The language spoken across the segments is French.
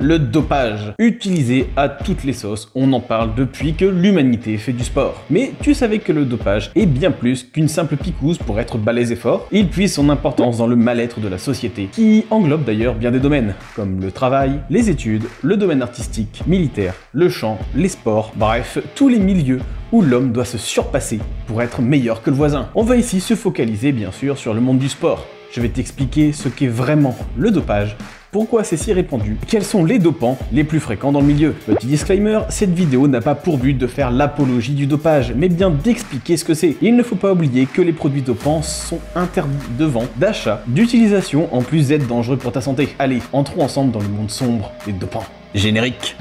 Le dopage, utilisé à toutes les sauces, on en parle depuis que l'humanité fait du sport. Mais tu savais que le dopage est bien plus qu'une simple picouse pour être balèze et fort? Il puise son importance dans le mal-être de la société, qui englobe d'ailleurs bien des domaines, comme le travail, les études, le domaine artistique, militaire, le chant, les sports, bref, tous les milieux où l'homme doit se surpasser pour être meilleur que le voisin. On va ici se focaliser bien sûr sur le monde du sport. Je vais t'expliquer ce qu'est vraiment le dopage, pourquoi c'est si répandu, quels sont les dopants les plus fréquents dans le milieu. Petit disclaimer, cette vidéo n'a pas pour but de faire l'apologie du dopage, mais bien d'expliquer ce que c'est. Il ne faut pas oublier que les produits dopants sont interdits de vente, d'achat, d'utilisation, en plus d'être dangereux pour ta santé. Allez, entrons ensemble dans le monde sombre des dopants. Générique.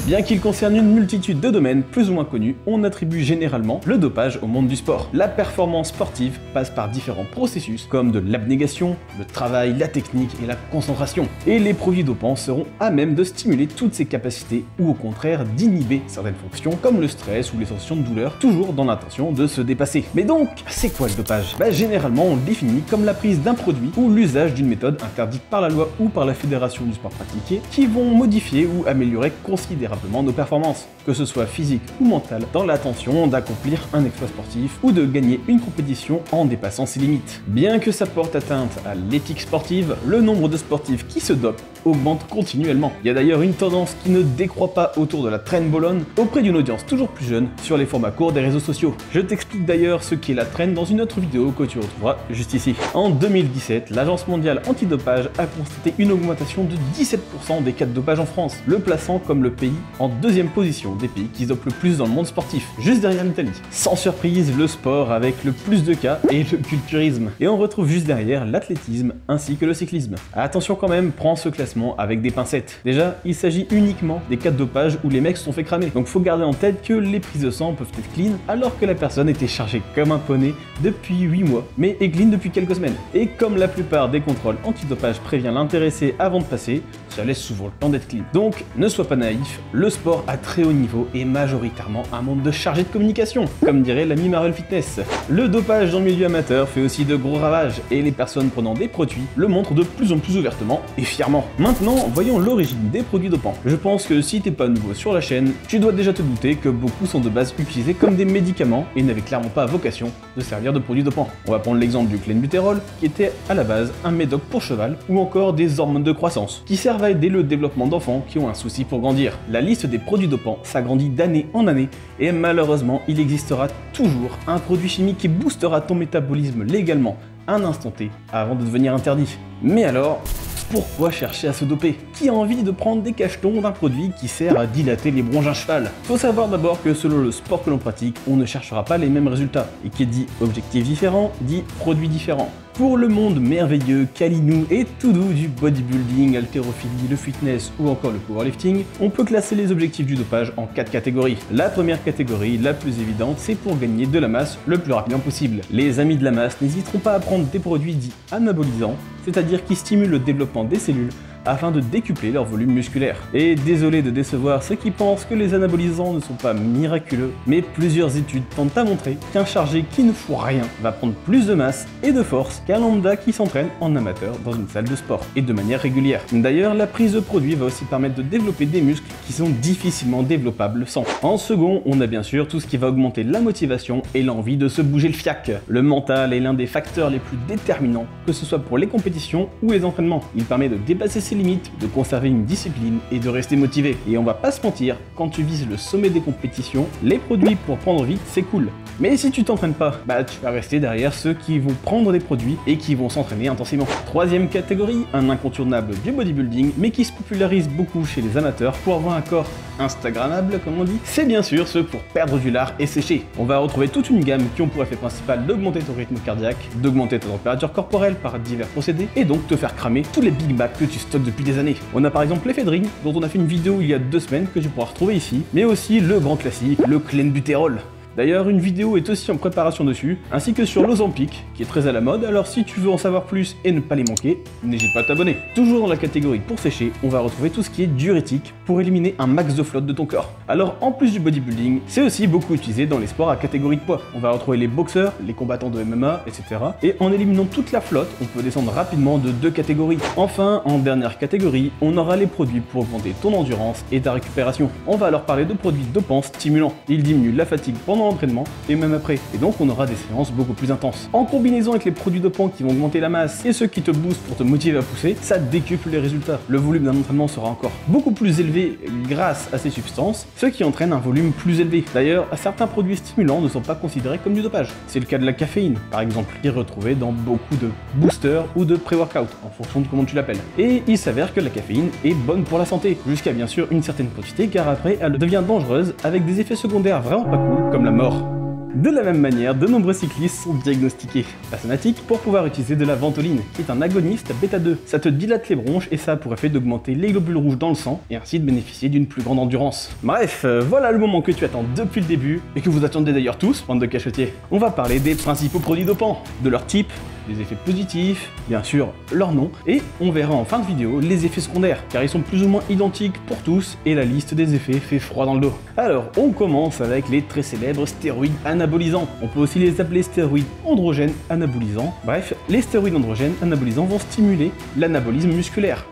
Bien qu'il concerne une multitude de domaines plus ou moins connus, on attribue généralement le dopage au monde du sport. La performance sportive passe par différents processus comme de l'abnégation, le travail, la technique et la concentration. Et les produits dopants seront à même de stimuler toutes ces capacités ou au contraire d'inhiber certaines fonctions comme le stress ou les sensations de douleur, toujours dans l'intention de se dépasser. Mais donc, c'est quoi le dopage? Généralement, on le définit comme la prise d'un produit ou l'usage d'une méthode interdite par la loi ou par la fédération du sport pratiqué qui vont modifier ou améliorer considérablement nos performances, que ce soit physique ou mentale, dans l'intention d'accomplir un exploit sportif ou de gagner une compétition en dépassant ses limites. Bien que ça porte atteinte à l'éthique sportive, le nombre de sportifs qui se dopent augmente continuellement. Il y a d'ailleurs une tendance qui ne décroît pas autour de la train-ballon auprès d'une audience toujours plus jeune sur les formats courts des réseaux sociaux. Je t'explique d'ailleurs ce qu'est la train dans une autre vidéo que tu retrouveras juste ici. En 2017, l'Agence mondiale antidopage a constaté une augmentation de 17% des cas de dopage en France, le plaçant comme le pays en deuxième position des pays qui se dopent le plus dans le monde sportif, juste derrière l'Italie. Sans surprise, le sport avec le plus de cas est le culturisme. Et on retrouve juste derrière l'athlétisme ainsi que le cyclisme. Attention quand même, prends ce classement avec des pincettes. Déjà, il s'agit uniquement des cas de dopage où les mecs se sont fait cramer. Donc faut garder en tête que les prises de sang peuvent être clean alors que la personne était chargée comme un poney depuis 8 mois, mais est clean depuis quelques semaines. Et comme la plupart des contrôles antidopage prévient l'intéressé avant de passer, ça laisse souvent le temps d'être clean. Donc ne sois pas naïf, le sport à très haut niveau est majoritairement un monde de chargés de communication, comme dirait l'ami Marvel Fitness. Le dopage dans le milieu amateur fait aussi de gros ravages et les personnes prenant des produits le montrent de plus en plus ouvertement et fièrement. Maintenant, voyons l'origine des produits dopants. Je pense que si t'es pas nouveau sur la chaîne, tu dois déjà te douter que beaucoup sont de base utilisés comme des médicaments et n'avaient clairement pas vocation de servir de produits dopants. On va prendre l'exemple du clenbuterol, qui était à la base un médoc pour cheval, ou encore des hormones de croissance, qui servent à aider le développement d'enfants qui ont un souci pour grandir. La liste des produits dopants s'agrandit d'année en année, et malheureusement, il existera toujours un produit chimique qui boostera ton métabolisme légalement un instant T avant de devenir interdit. Mais alors, pourquoi chercher à se doper? Qui a envie de prendre des cachetons d'un produit qui sert à dilater les bronches d'un cheval? Faut savoir d'abord que selon le sport que l'on pratique, on ne cherchera pas les mêmes résultats. Et qui dit objectif différent, dit produit différent. Pour le monde merveilleux, câlinou et tout doux du bodybuilding, haltérophilie, le fitness ou encore le powerlifting, on peut classer les objectifs du dopage en 4 catégories. La première catégorie, la plus évidente, c'est pour gagner de la masse le plus rapidement possible. Les amis de la masse n'hésiteront pas à prendre des produits dits anabolisants, c'est-à-dire qui stimulent le développement des cellules afin de décupler leur volume musculaire. Et désolé de décevoir ceux qui pensent que les anabolisants ne sont pas miraculeux, mais plusieurs études tentent à montrer qu'un chargé qui ne fout rien va prendre plus de masse et de force qu'un lambda qui s'entraîne en amateur dans une salle de sport, et de manière régulière. D'ailleurs, la prise de produit va aussi permettre de développer des muscles qui sont difficilement développables sans. En second, on a bien sûr tout ce qui va augmenter la motivation et l'envie de se bouger le fiac. Le mental est l'un des facteurs les plus déterminants, que ce soit pour les compétitions ou les entraînements. Il permet de dépasser ses limites, de conserver une discipline et de rester motivé. Et on va pas se mentir, quand tu vises le sommet des compétitions, les produits pour prendre vite, c'est cool. Mais si tu t'entraînes pas, tu vas rester derrière ceux qui vont prendre des produits et qui vont s'entraîner intensément. Troisième catégorie, un incontournable du bodybuilding, mais qui se popularise beaucoup chez les amateurs pour avoir un corps instagrammable, comme on dit, c'est bien sûr ceux pour perdre du lard et sécher. On va retrouver toute une gamme qui ont pour effet principal d'augmenter ton rythme cardiaque, d'augmenter ta température corporelle par divers procédés, et donc te faire cramer tous les Big Mac que tu stockes depuis des années. On a par exemple l'ephedrine, dont on a fait une vidéo il y a 2 semaines que tu pourras retrouver ici, mais aussi le grand classique, le clenbuterol. D'ailleurs, une vidéo est aussi en préparation dessus, ainsi que sur l'Ozempic, qui est très à la mode, alors si tu veux en savoir plus et ne pas les manquer, n'hésite pas à t'abonner. Toujours dans la catégorie pour sécher, on va retrouver tout ce qui est diurétique pour éliminer un max de flotte de ton corps. Alors en plus du bodybuilding, c'est aussi beaucoup utilisé dans les sports à catégorie de poids. On va retrouver les boxeurs, les combattants de MMA, etc. Et en éliminant toute la flotte, on peut descendre rapidement de 2 catégories. Enfin, en dernière catégorie, on aura les produits pour augmenter ton endurance et ta récupération. On va alors parler de produits dopants stimulants. Ils diminuent la fatigue pendant l'entraînement et même après. Et donc on aura des séances beaucoup plus intenses. En combinaison avec les produits dopants qui vont augmenter la masse et ceux qui te boostent pour te motiver à pousser, ça décuple les résultats. Le volume d'un entraînement sera encore beaucoup plus élevé grâce à ces substances, ce qui entraîne un volume plus élevé. D'ailleurs, certains produits stimulants ne sont pas considérés comme du dopage. C'est le cas de la caféine, par exemple, qui est retrouvée dans beaucoup de boosters ou de pré-workout, en fonction de comment tu l'appelles. Et il s'avère que la caféine est bonne pour la santé, jusqu'à bien sûr une certaine quantité, car après elle devient dangereuse avec des effets secondaires vraiment pas cool, comme la mort. De la même manière, de nombreux cyclistes sont diagnostiqués asthmatiques pour pouvoir utiliser de la ventoline, qui est un agoniste bêta-2. Ça te dilate les bronches et ça a pour effet d'augmenter les globules rouges dans le sang et ainsi de bénéficier d'une plus grande endurance. Bref, voilà le moment que tu attends depuis le début et que vous attendez d'ailleurs tous, bande de cachetiers. On va parler des principaux produits dopants, de leur type, des effets positifs, bien sûr leur nom, et on verra en fin de vidéo les effets secondaires, car ils sont plus ou moins identiques pour tous, et la liste des effets fait froid dans le dos. Alors, on commence avec les très célèbres stéroïdes anabolisants. On peut aussi les appeler stéroïdes androgènes anabolisants. Bref, les stéroïdes androgènes anabolisants vont stimuler l'anabolisme musculaire.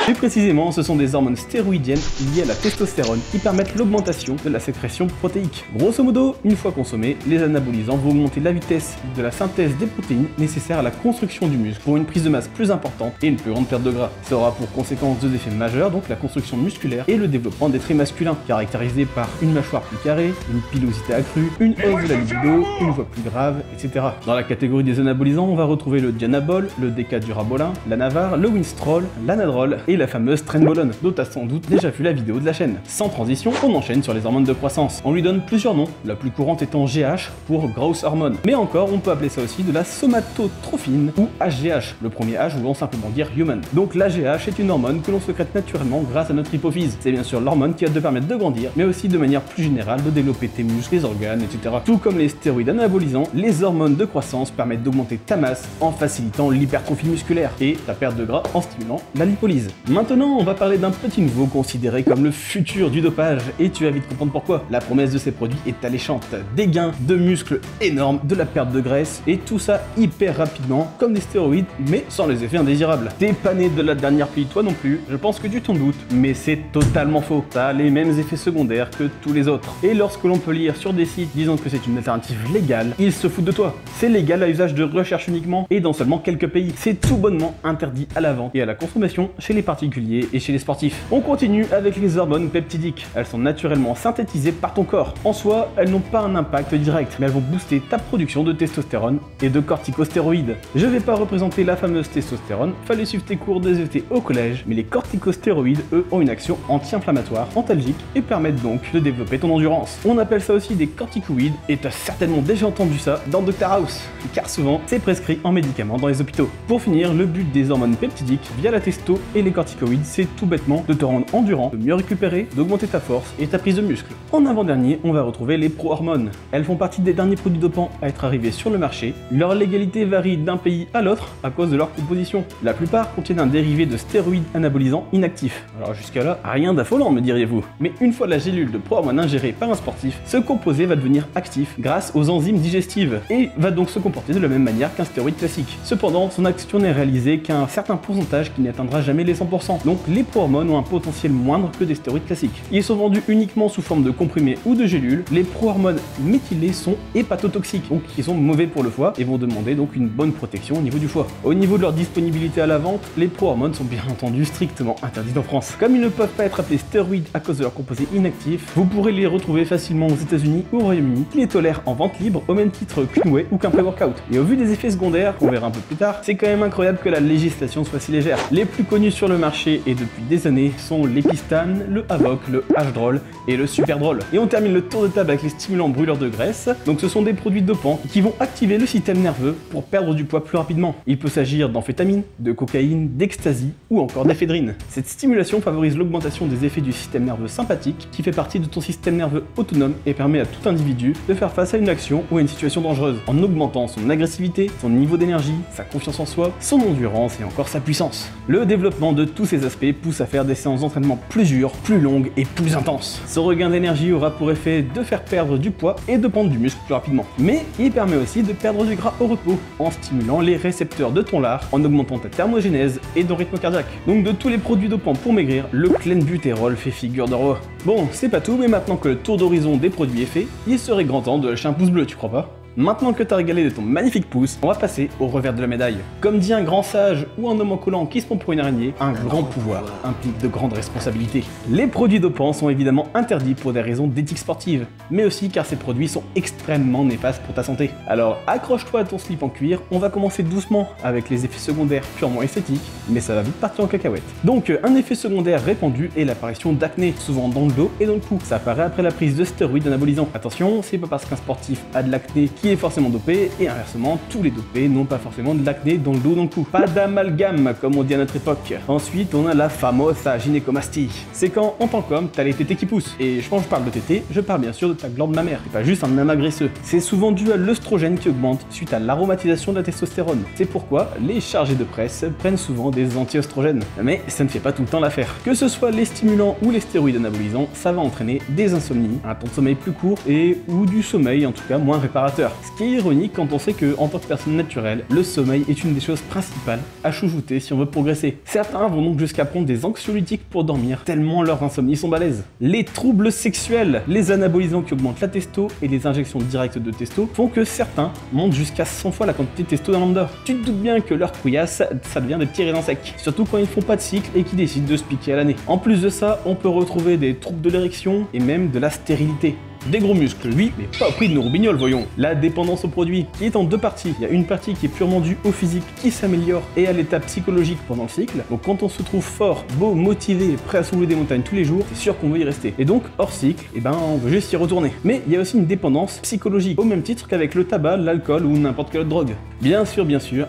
Plus précisément, ce sont des hormones stéroïdiennes liées à la testostérone qui permettent l'augmentation de la sécrétion protéique. Grosso modo, une fois consommés, les anabolisants vont augmenter la vitesse de la synthèse des protéines nécessaires à la construction du muscle pour une prise de masse plus importante et une plus grande perte de gras. Ça aura pour conséquence 2 effets majeurs, donc la construction musculaire et le développement des traits masculins, caractérisés par une mâchoire plus carrée, une pilosité accrue, une hausse de la libido, une voix plus grave, etc. Dans la catégorie des anabolisants, on va retrouver le Dianabol, le Décadurabolin, l'Anavar, le Winstrol, l'Anadrol et la fameuse Trenbolone, dont tu as sans doute déjà vu la vidéo de la chaîne. Sans transition, on enchaîne sur les hormones de croissance. On lui donne plusieurs noms, la plus courante étant GH pour Growth Hormone. Mais encore, on peut appeler ça aussi de la somatotrophine ou HGH, le premier H voulant simplement dire human. Donc la GH est une hormone que l'on sécrète naturellement grâce à notre hypophyse. C'est bien sûr l'hormone qui va te permettre de grandir, mais aussi de manière plus générale de développer tes muscles, les organes, etc. Tout comme les stéroïdes anabolisants, les hormones de croissance permettent d'augmenter ta masse en facilitant l'hypertrophie musculaire et ta perte de gras en stimulant la lipolyse. Maintenant, on va parler d'un petit nouveau considéré comme le futur du dopage, et tu vas vite comprendre pourquoi. La promesse de ces produits est alléchante. Des gains de muscles énormes, de la perte de graisse, et tout ça hyper rapidement, comme des stéroïdes, mais sans les effets indésirables. T'es pas né de la dernière pluie, toi non plus, je pense que tu t'en doutes, mais c'est totalement faux. Ça a les mêmes effets secondaires que tous les autres. Et lorsque l'on peut lire sur des sites disant que c'est une alternative légale, ils se foutent de toi. C'est légal à usage de recherche uniquement, et dans seulement quelques pays. C'est tout bonnement interdit à la vente et à la consommation chez les particuliers et chez les sportifs. On continue avec les hormones peptidiques. Elles sont naturellement synthétisées par ton corps. En soi, elles n'ont pas un impact direct, mais elles vont booster ta production de testostérone et de corticostéroïdes. Je vais pas représenter la fameuse testostérone, fallait suivre tes cours des ET au collège, mais les corticostéroïdes, eux, ont une action anti-inflammatoire, antalgique, et permettent donc de développer ton endurance. On appelle ça aussi des corticoïdes, et t'as certainement déjà entendu ça dans Dr House, car souvent, c'est prescrit en médicaments dans les hôpitaux. Pour finir, le but des hormones peptidiques via la testo et les corticoïdes, c'est tout bêtement de te rendre endurant, de mieux récupérer, d'augmenter ta force et ta prise de muscle. En avant-dernier, on va retrouver les pro-hormones. Elles font partie des derniers produits dopants à être arrivés sur le marché. Leur légalité varie d'un pays à l'autre à cause de leur composition. La plupart contiennent un dérivé de stéroïdes anabolisants inactifs. Alors jusqu'à là, rien d'affolant me diriez-vous. Mais une fois la gélule de pro-hormone ingérée par un sportif, ce composé va devenir actif grâce aux enzymes digestives et va donc se comporter de la même manière qu'un stéroïde classique. Cependant, son action n'est réalisée qu'à un certain pourcentage qui n'atteindra jamais les 100%. Donc les pro-hormones ont un potentiel moindre que des stéroïdes classiques. Ils sont vendus uniquement sous forme de comprimés ou de gélules. Les pro-hormones méthylés sont hépatotoxiques, donc ils sont mauvais pour le foie et vont demander donc une bonne protection au niveau du foie. Au niveau de leur disponibilité à la vente, les pro-hormones sont bien entendu strictement interdites en France. Comme ils ne peuvent pas être appelés stéroïdes à cause de leur composé inactif, vous pourrez les retrouver facilement aux États-Unis ou au Royaume-Uni, qui les tolèrent en vente libre au même titre qu'une whey ou qu'un pré-workout. Et au vu des effets secondaires, qu'on verra un peu plus tard, c'est quand même incroyable que la législation soit si légère. Les plus plus connus sur le marché et depuis des années sont l'Epistan, le Avoc, le H-Droll et le Superdrol. Et on termine le tour de table avec les stimulants brûleurs de graisse. Donc ce sont des produits dopants qui vont activer le système nerveux pour perdre du poids plus rapidement. Il peut s'agir d'amphétamine, de cocaïne, d'ecstasy ou encore d'éphédrine. Cette stimulation favorise l'augmentation des effets du système nerveux sympathique qui fait partie de ton système nerveux autonome et permet à tout individu de faire face à une action ou à une situation dangereuse en augmentant son agressivité, son niveau d'énergie, sa confiance en soi, son endurance et encore sa puissance. Le développement de tous ces aspects pousse à faire des séances d'entraînement plus dures, plus longues et plus intenses. Ce regain d'énergie aura pour effet de faire perdre du poids et de prendre du muscle plus rapidement. Mais il permet aussi de perdre du gras au repos en stimulant les récepteurs de ton lard, en augmentant ta thermogénèse et ton rythme cardiaque. Donc de tous les produits dopants pour maigrir, le clenbuterol fait figure de roi. Bon, c'est pas tout, mais maintenant que le tour d'horizon des produits est fait, il serait grand temps de lâcher un pouce bleu, tu crois pas ? Maintenant que t'as régalé de ton magnifique pouce, on va passer au revers de la médaille. Comme dit un grand sage ou un homme en collant qui se prend pour une araignée, un grand pouvoir implique de grandes responsabilités. Les produits dopants sont évidemment interdits pour des raisons d'éthique sportive, mais aussi car ces produits sont extrêmement néfastes pour ta santé. Alors accroche-toi à ton slip en cuir, on va commencer doucement avec les effets secondaires purement esthétiques, mais ça va vite partir en cacahuète. Donc un effet secondaire répandu est l'apparition d'acné, souvent dans le dos et dans le cou. Ça apparaît après la prise de stéroïdes anabolisants. Attention, c'est pas parce qu'un sportif a de l'acné qui est forcément dopé, et inversement, tous les dopés n'ont pas forcément de l'acné dans le dos, dans le cou. Pas d'amalgame, comme on dit à notre époque. Ensuite, on a la famosa gynécomastie. C'est quand, en tant qu'homme, t'as les tétés qui poussent. Et quand je parle de tétés, je parle bien sûr de ta glande mammaire, et pas juste un amas graisseux. C'est souvent dû à l'œstrogène qui augmente suite à l'aromatisation de la testostérone. C'est pourquoi les chargés de presse prennent souvent des anti-œstrogènes. Mais ça ne fait pas tout le temps l'affaire. Que ce soit les stimulants ou les stéroïdes anabolisants, ça va entraîner des insomnies, un temps de sommeil plus court et ou du sommeil en tout cas moins réparateur. Ce qui est ironique quand on sait que, en tant que personne naturelle, le sommeil est une des choses principales à chouchouter si on veut progresser. Certains vont donc jusqu'à prendre des anxiolytiques pour dormir, tellement leurs insomnies sont balèzes. Les troubles sexuels, les anabolisants qui augmentent la testo et les injections directes de testo font que certains montent jusqu'à 100 fois la quantité de testo d'un lambda. Tu te doutes bien que leur couillasse, ça devient des petits raisins secs, surtout quand ils font pas de cycle et qu'ils décident de se piquer à l'année. En plus de ça, on peut retrouver des troubles de l'érection et même de la stérilité. Des gros muscles, oui, mais pas au prix de nos roubignoles, voyons. La dépendance aux produits, qui est en deux parties. Il y a une partie qui est purement due au physique, qui s'améliore, et à l'état psychologique pendant le cycle. Donc quand on se trouve fort, beau, motivé, prêt à soulever des montagnes tous les jours, c'est sûr qu'on veut y rester. Et donc, hors cycle, on veut juste y retourner. Mais il y a aussi une dépendance psychologique, au même titre qu'avec le tabac, l'alcool ou n'importe quelle autre drogue. Bien sûr,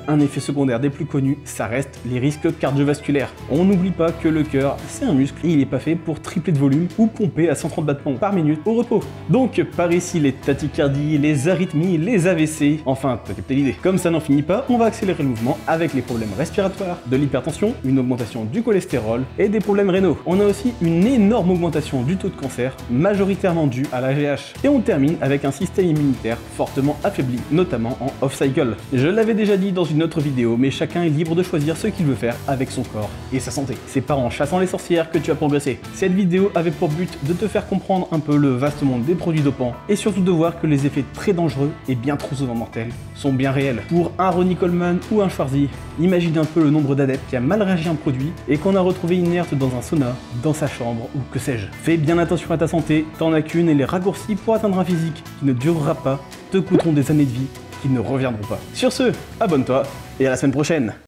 un effet secondaire des plus connus, ça reste les risques cardiovasculaires. On n'oublie pas que le cœur, c'est un muscle, et il n'est pas fait pour tripler de volume ou pomper à 130 battements par minute au repos. Donc par ici les tachycardies, les arythmies, les AVC, enfin t'as capté l'idée. Comme ça n'en finit pas, on va accélérer le mouvement avec les problèmes respiratoires, de l'hypertension, une augmentation du cholestérol et des problèmes rénaux. On a aussi une énorme augmentation du taux de cancer, majoritairement due à l'AGH. Et on termine avec un système immunitaire fortement affaibli, notamment en off-cycle. Je l'avais déjà dit dans une autre vidéo, mais chacun est libre de choisir ce qu'il veut faire avec son corps et sa santé. C'est pas en chassant les sorcières que tu vas progresser. Cette vidéo avait pour but de te faire comprendre un peu le vaste monde des produits dopants et surtout de voir que les effets très dangereux et bien trop souvent mortels sont bien réels. Pour un Ronnie Coleman ou un Schwarzy, imagine un peu le nombre d'adeptes qui a mal réagi à un produit et qu'on a retrouvé inerte dans un sauna, dans sa chambre ou que sais-je. Fais bien attention à ta santé, t'en as qu'une et les raccourcis pour atteindre un physique qui ne durera pas te coûteront des années de vie qui ne reviendront pas. Sur ce, abonne-toi et à la semaine prochaine.